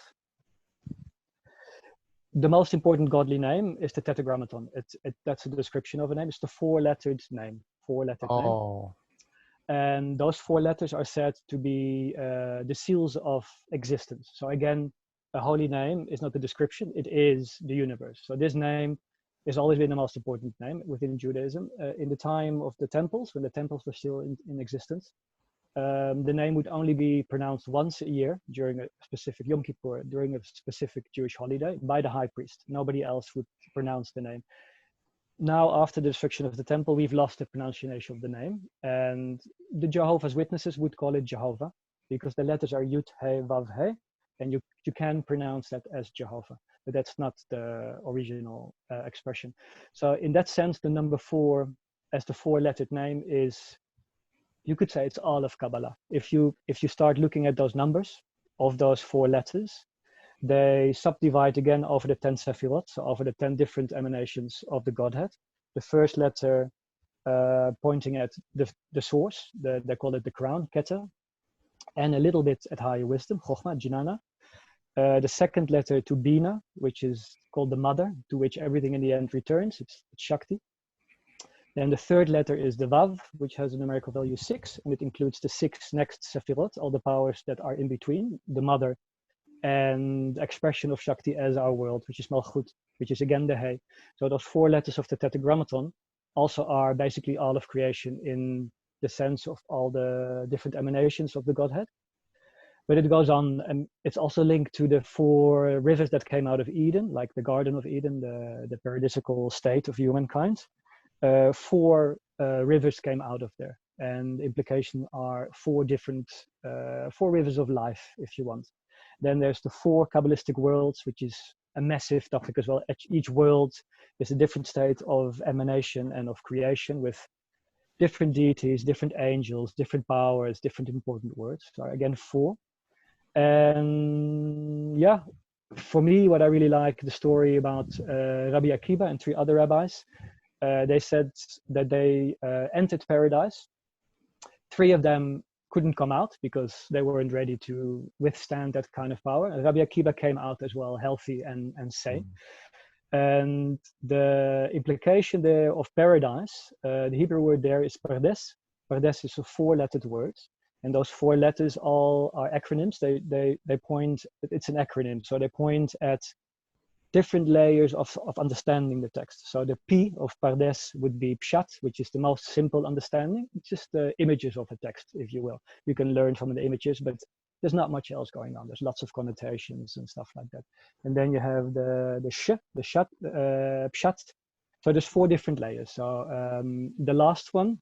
S2: the most important godly name is the Tetragrammaton. That's a description of a name. It's the four-lettered name.
S1: Oh,
S2: And those four letters are said to be the seals of existence. So again, a holy name is not a description, it is the universe. So this name has always been the most important name within Judaism. In the time of the temples, when the temples were still in existence, the name would only be pronounced once a year during a specific Yom Kippur, during a specific Jewish holiday, by the high priest. Nobody else would pronounce the name. Now, after the destruction of the temple, we've lost the pronunciation of the name, and the Jehovah's Witnesses would call it Jehovah because the letters are Yud He Vav He, and you can pronounce that as Jehovah, but that's not the original expression. So, in that sense, the number four, as the four-lettered name, is, you could say, it's all of Kabbalah. If you start looking at those numbers of those four letters, they subdivide again over the 10 Sephirot, so over the 10 different emanations of the Godhead. The first letter pointing at the source, they call it the crown, Keter, and a little bit at higher wisdom, Chokhmah, Jnana. The second letter to Bina, which is called the mother, to which everything in the end returns, it's Shakti. Then the third letter is the Vav, which has a numerical value 6, and it includes the 6 next Sephirot, all the powers that are in between, the mother and expression of Shakti as our world, which is Malchut, which is again the He. So those four letters of the Tetragrammaton also are basically all of creation in the sense of all the different emanations of the Godhead. But it goes on, and it's also linked to the four rivers that came out of Eden, like the Garden of Eden, the paradisical state of humankind. Four rivers came out of there, and the implication are four different, four rivers of life, if you want. Then there's the four Kabbalistic worlds, which is a massive topic as well. Each world is a different state of emanation and of creation with different deities, different angels, different powers, different important words. So again, four. And yeah, for me, what I really like, the story about Rabbi Akiba and three other rabbis. They said that they entered paradise. Three of them couldn't come out because they weren't ready to withstand that kind of power. And Rabbi Akiba came out as well, healthy and sane. And the implication there of paradise, the Hebrew word there is pardes. Pardes is a four-lettered word. And those four letters all are acronyms. They point, it's an acronym. So they point at different layers of understanding the text. So the P of Pardes would be Pshat, which is the most simple understanding. It's just the images of a text, if you will. You can learn from the images, but there's not much else going on. There's lots of connotations and stuff like that. And then you have the Shat, Pshat. So there's four different layers. So the last one,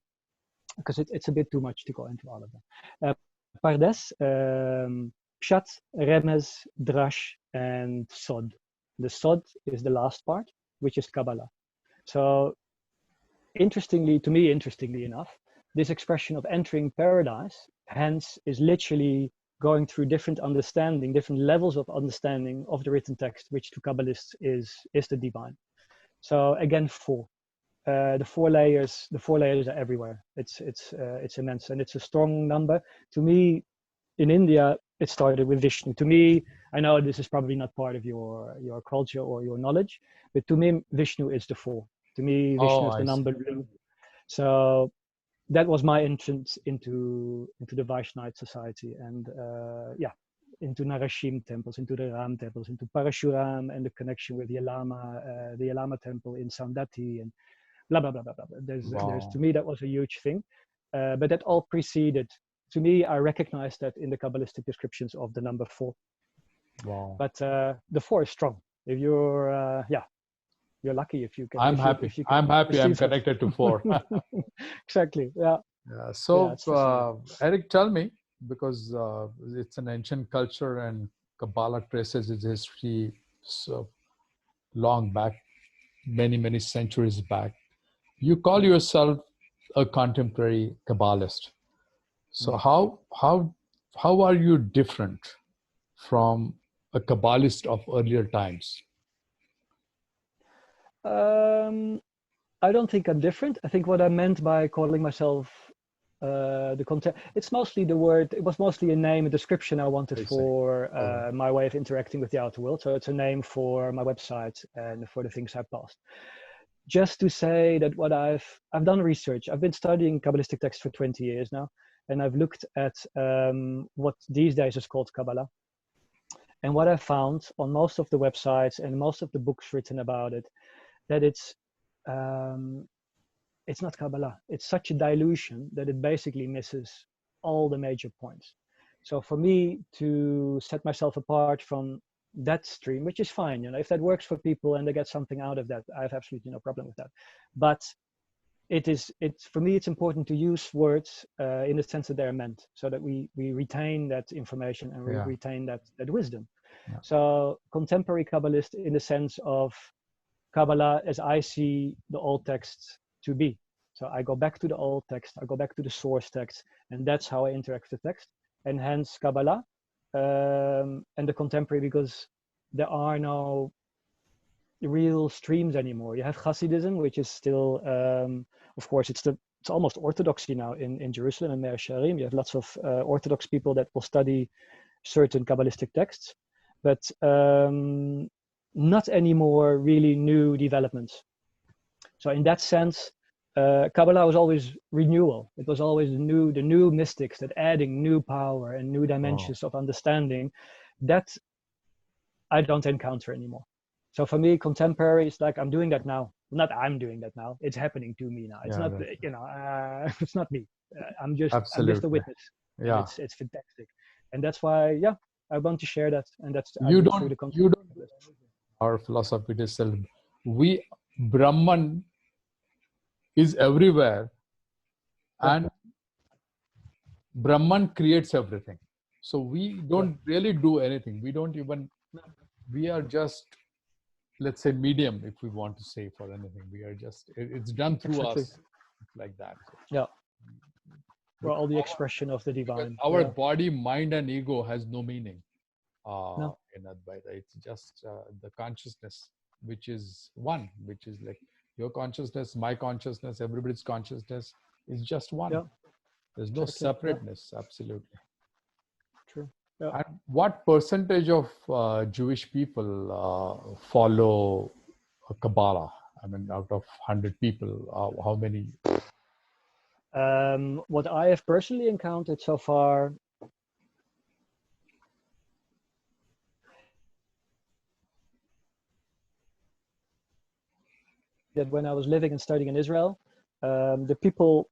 S2: because it's a bit too much to go into all of them. Pardes, Pshat, Remez, Drash, and Sod. The Sod is the last part, which is Kabbalah. So interestingly enough, this expression of entering paradise, hence, is literally going through different understanding, different levels of understanding of the written text, which to Kabbalists is the divine. So again, four. The four layers are everywhere. It's immense, and it's a strong number. To me, in India, it started with Vishnu. To me, I know this is probably not part of your culture or your knowledge, but to me, Vishnu is the four. To me, Vishnu
S1: oh,
S2: is the
S1: I see.
S2: number. So that was my entrance into the Vaishnavite society, and into Narashim temples, into the Ram temples, into Parashuram, and the connection with the Yalama temple in Saundatti, and blah blah blah blah blah. There's to me that was a huge thing, but that all preceded. To me, I recognize that in the Kabbalistic descriptions of the number four.
S1: Wow.
S2: But the 4 is strong. If you're you're lucky if you can.
S1: I'm happy.
S2: If you
S1: I'm
S2: can
S1: happy. I'm
S2: receive such.
S1: connected to 4.
S2: Exactly. Yeah.
S1: Yeah.
S2: Yeah.
S1: So,
S2: It's fascinating.
S1: Eric, tell me, because it's an ancient culture and Kabbalah traces its history so long back, many, many centuries back. You call yourself a contemporary Kabbalist. So
S2: Mm.
S1: how are you different from a Kabbalist of earlier times?
S2: I don't think I'm different. I think what I meant by calling myself the content, it's mostly the word, it was mostly a name, a description I wanted
S1: I see.
S2: for
S1: All right.
S2: my way of interacting with the outer world. So it's a name for my website and for the things I post. Just to say that what I've done research. I've been studying Kabbalistic texts for 20 years now, and I've looked at what these days is called Kabbalah. And what I found on most of the websites and most of the books written about it, that it's not Kabbalah. It's such a dilution that it basically misses all the major points. So for me to set myself apart from that stream, which is fine, you know, if that works for people and they get something out of that, I have absolutely no problem with that. But it's for me, it's important to use words in the sense that they're meant, so that we retain that information and we
S1: Yeah.
S2: retain that wisdom.
S1: Yeah.
S2: So contemporary Kabbalist in the sense of Kabbalah as I see the old texts to be. So I go back to the old text, I go back to the source text, and that's how I interact with the text. And hence Kabbalah and the contemporary, because there are no real streams anymore. You have Hasidism, which is still, of course, it's almost orthodoxy now in Jerusalem and Meir Sharim. You have lots of Orthodox people that will study certain Kabbalistic texts, but not anymore really new developments. So in that sense, Kabbalah was always renewal. It was always the new mystics that adding new power and new dimensions of understanding that I don't encounter anymore. So for me, contemporary is like I'm doing that now. Not I'm doing that now. It's happening to me now. It's not, you know, it's not me. I'm just a witness.
S1: Yeah.
S2: And it's fantastic, and that's why I want to share that, and that's
S1: you don't our philosophy is self. Brahman is everywhere, and Brahman creates everything. So we don't really do anything. We don't even. We are just, let's say, medium, if we want to say, for anything. We are just. It's done through us, like that.
S2: Yeah. We're all the expression of the divine.
S1: Our body, mind, and ego has no meaning.
S2: No.
S1: In Advaita, it's just the consciousness, which is one, which is like your consciousness, my consciousness, everybody's consciousness is just one.
S2: Yeah.
S1: There's no separateness. Absolutely
S2: true.
S1: And what percentage of Jewish people follow Kabbalah? I mean, out of 100 people, how many?
S2: What I have personally encountered so far, that when I was living and studying in Israel, the people,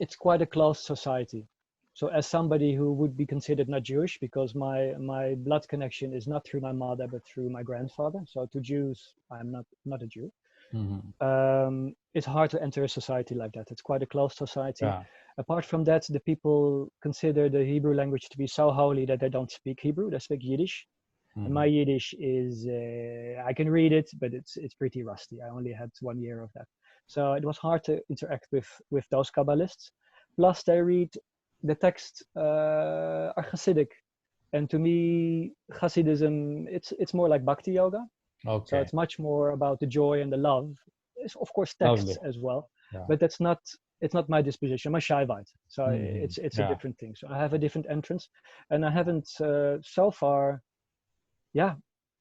S2: it's quite a closed society. So as somebody who would be considered not Jewish, because my blood connection is not through my mother, but through my grandfather. So to Jews, I'm not a Jew.
S1: Mm-hmm.
S2: It's hard to enter a society like that. It's quite a closed society.
S1: Yeah.
S2: Apart from that, the people consider the Hebrew language to be so holy that they don't speak Hebrew, they speak Yiddish.
S1: Mm-hmm.
S2: And my Yiddish is, I can read it, but it's pretty rusty. I only had 1 year of that. So it was hard to interact with those Kabbalists. Plus they read the texts are Hasidic. And to me, Hasidism, it's more like Bhakti Yoga.
S1: Okay.
S2: So it's much more about the joy and the love. It's of course texts as well, but it's not my disposition. I'm a Shaivite, so it's a different thing. So I have a different entrance, and I haven't so far. Yeah,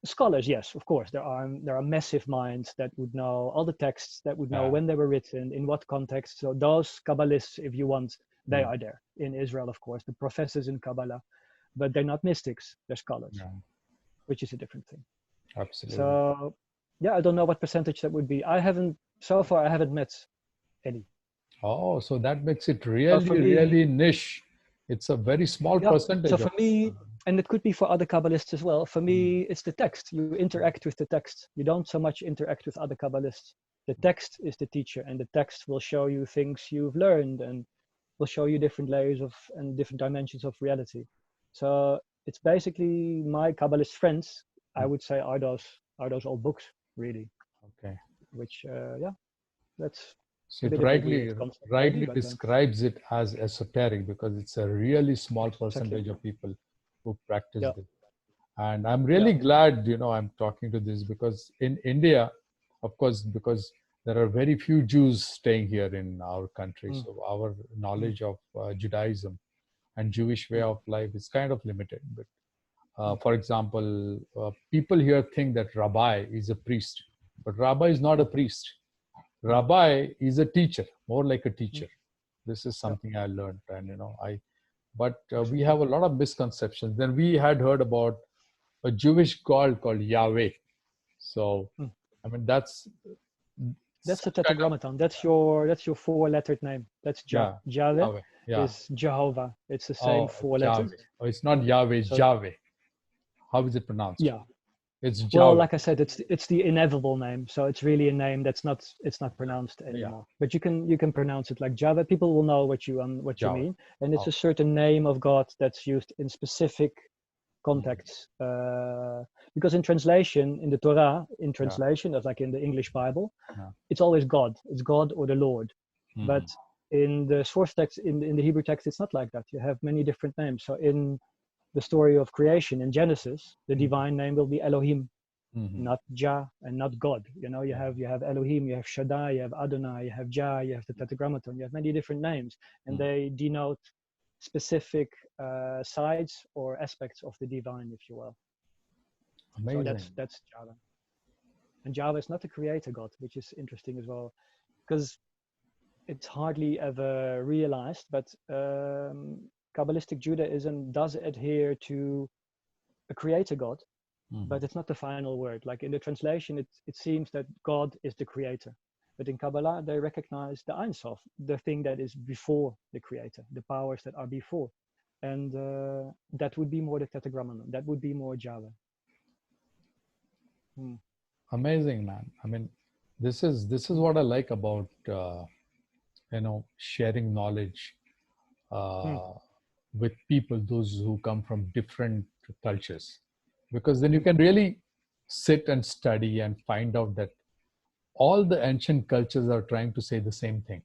S2: scholars, yes, of course. There are massive minds that would know all the texts, that would know when they were written, in what context. So those Kabbalists, if you want, they are there in Israel, of course. The professors in Kabbalah, but they're not mystics. They're scholars, which is a different thing.
S1: Absolutely.
S2: So, I don't know what percentage that would be. I haven't met any.
S1: Oh, so that makes it really niche. It's a very small percentage.
S2: So for me, And it could be for other Kabbalists as well. For me, it's the text. You interact with the text. You don't so much interact with other Kabbalists. The text is the teacher, and the text will show you things you've learned and will show you different layers of and different dimensions of reality. So it's basically my Kabbalist friends, I would say, are those old books, really.
S1: Okay.
S2: Which, yeah, that's
S1: So
S2: a
S1: it
S2: bit of a weird concept, maybe,
S1: rightly
S2: but
S1: describes it as esoteric because it's a really small
S2: exactly.
S1: percentage of people who practice
S2: Yeah,
S1: this. And I'm
S2: yeah.
S1: really glad, I'm talking to this because in India, of course, because there are very few Jews staying here in our country.
S2: Mm,
S1: So our
S2: mm,
S1: knowledge of Judaism and Jewish way
S2: mm,
S1: of life is kind of limited. But
S2: mm,
S1: for example, people here think that rabbi is a priest, but rabbi is not a priest.
S2: mm,
S1: Rabbi is a teacher, more like a
S2: mm.
S1: teacher. This is
S2: Yeah,
S1: something I learned, and but we
S2: exactly.
S1: have a lot of misconceptions. Then we had heard about a Jewish god called Yahweh. So,
S2: Mm.
S1: I mean, that's
S2: That's the
S1: such kind of,
S2: Tetragrammaton. That's your four-lettered name. That's
S1: yeah,
S2: Jahwe
S1: Yahweh, yeah.
S2: is Jehovah. It's the same
S1: Oh,
S2: four
S1: Yahweh.
S2: letters.
S1: Oh, it's not Yahweh, it's
S2: So
S1: Yahweh. How is it pronounced?
S2: yeah.
S1: It's
S2: Well,
S1: Yahweh.
S2: like I said, it's the inevitable name. So it's really a name that's not pronounced
S1: Yeah,
S2: anymore. But you can pronounce it like Jahwe. People will know what you
S1: Yahweh.
S2: mean, and it's
S1: Oh,
S2: a certain name of God that's used in specific
S1: mhm,
S2: contexts. Because in translation, in the Torah, in
S1: yeah,
S2: translation, as like in the English Bible,
S1: yeah.
S2: it's always God. It's God or the Lord. But
S1: Mhm,
S2: in the source text, in the Hebrew text, it's not like that. You have many different names. So in the story of creation in Genesis, the
S1: mhm,
S2: divine name will be Elohim,
S1: mhm.
S2: not Jah and not God. You
S1: Yeah.
S2: have Elohim, you have Shaddai, you have Adonai, you have Jah, you have the Tetragrammaton. You have many different names, and
S1: Mm.
S2: they denote specific sides or aspects of the divine, if you will. So
S1: Amazing.
S2: that's Java. And Java is not the creator God, which is interesting as well, because it's hardly ever realized, but Kabbalistic Judaism does adhere to a creator God,
S1: Mhm.
S2: but it's not the final word. Like in the translation, it seems that God is the creator. But in Kabbalah, they recognize the Ein Sof, the thing that is before the creator, the powers that are before. And that would be more the Tetragrammaton. That would be more Java. Hmm.
S1: Amazing, man. I mean, this is
S2: Hmm.
S1: what I like about sharing knowledge
S2: Hmm.
S1: uh, with people, those who come from different cultures, because then you
S2: Hmm.
S1: can really sit and study and find out that all the ancient cultures are trying to say the same thing,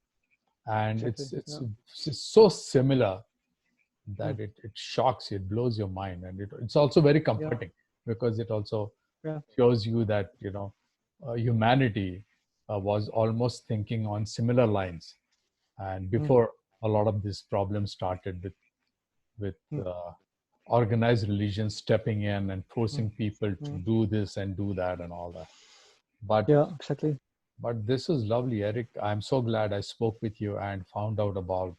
S1: and
S2: Exactly.
S1: it's
S2: Yeah.
S1: it's so similar
S2: Hmm.
S1: that it shocks you, it blows your mind, and it's also very
S2: Yeah.
S1: comforting because it also
S2: Yeah.
S1: shows you that humanity was almost thinking on similar lines, and
S2: Hmm.
S1: before a lot of these problems started with
S2: Hmm.
S1: organized religion stepping in and
S2: Hmm.
S1: forcing people to
S2: Hmm.
S1: do this and do that and all that. but
S2: Yeah. Exactly.
S1: but this is lovely, Eric. I'm so glad I spoke with you and found out about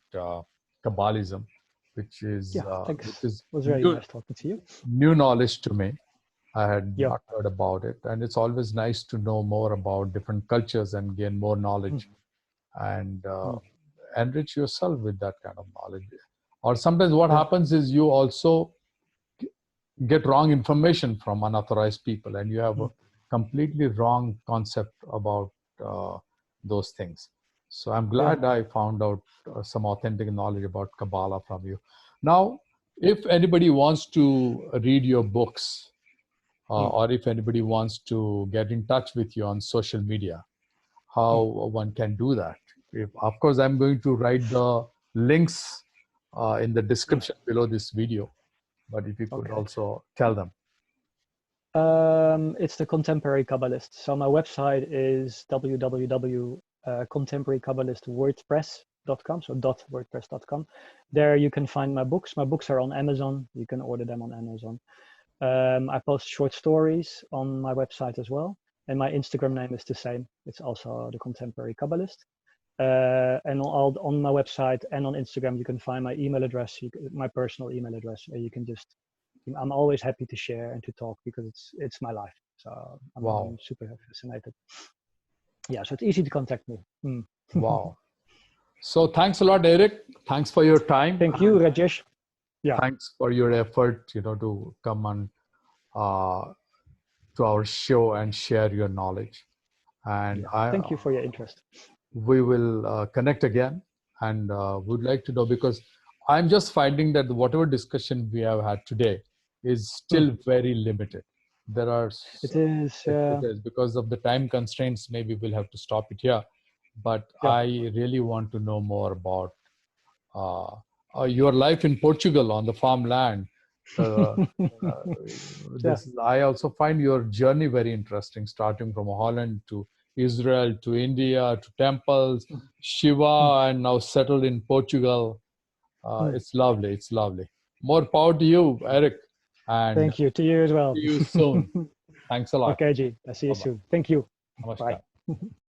S1: Kabbalism, which is
S2: Yeah. Thanks. It was very
S1: new,
S2: nice talking to you.
S1: new knowledge to me. I had
S2: Yeah.
S1: not heard about it, and it's always nice to know more about different cultures and gain more
S2: Hmm.
S1: knowledge and
S2: Hmm.
S1: enrich yourself with that kind of knowledge. Or sometimes what
S2: Yeah.
S1: happens is you also get wrong information from unauthorized people, and you have
S2: Hmm.
S1: a completely wrong concept about uh, those things. So I'm
S2: Yeah.
S1: glad I found out some authentic knowledge about Kabbalah from you. Now, if anybody wants to read your books,
S2: Hmm.
S1: or if anybody wants to get in touch with you on social media, how
S2: Hmm.
S1: one can do that? Of course, I'm going to write the links in the
S2: Hmm.
S1: description below this video, but if you could
S2: Okay.
S1: also tell them.
S2: It's the Contemporary Kabbalist. So my website is www.contemporarykabbalistvordpress.com. So .wordpress.com. There you can find my books. My books are on Amazon. You can order them on Amazon. I post short stories on my website as well. And my Instagram name is the same. It's also the Contemporary Kabbalist. And on my website and on Instagram, you can find my email address, my personal email address. You can just, I'm always happy to share and to talk because it's my life. So I'm
S1: Wow.
S2: super fascinated. Yeah, so it's easy to contact me. Mm.
S1: Wow. So thanks a lot, Eric. Thanks for your time.
S2: Thank you, Rajesh. Yeah.
S1: thanks for your effort, to come on uh, to our show and share your knowledge. And
S2: Yeah. Thank you for your interest.
S1: we will connect again, and would like to know, because I'm just finding that whatever discussion we have had today is
S2: Hmm.
S1: still very limited. There are
S2: It is.
S1: it is because of the time constraints. Maybe we'll have to stop it here. But
S2: Yeah.
S1: I really want to know more about uh, your life in Portugal on the farmland. Uh,
S2: Yeah.
S1: I also find your journey very interesting, starting from Holland to Israel to India to temples,
S2: Hmm.
S1: Shiva, and now settled in Portugal.
S2: Hmm.
S1: It's lovely. It's lovely. More power to you, Eric, and
S2: Thank you to you as well.
S1: see you soon. Thanks a lot.
S2: Okay, G. I'll see you
S1: Bye bye.
S2: soon. Thank you. Bye.
S1: Namaskar.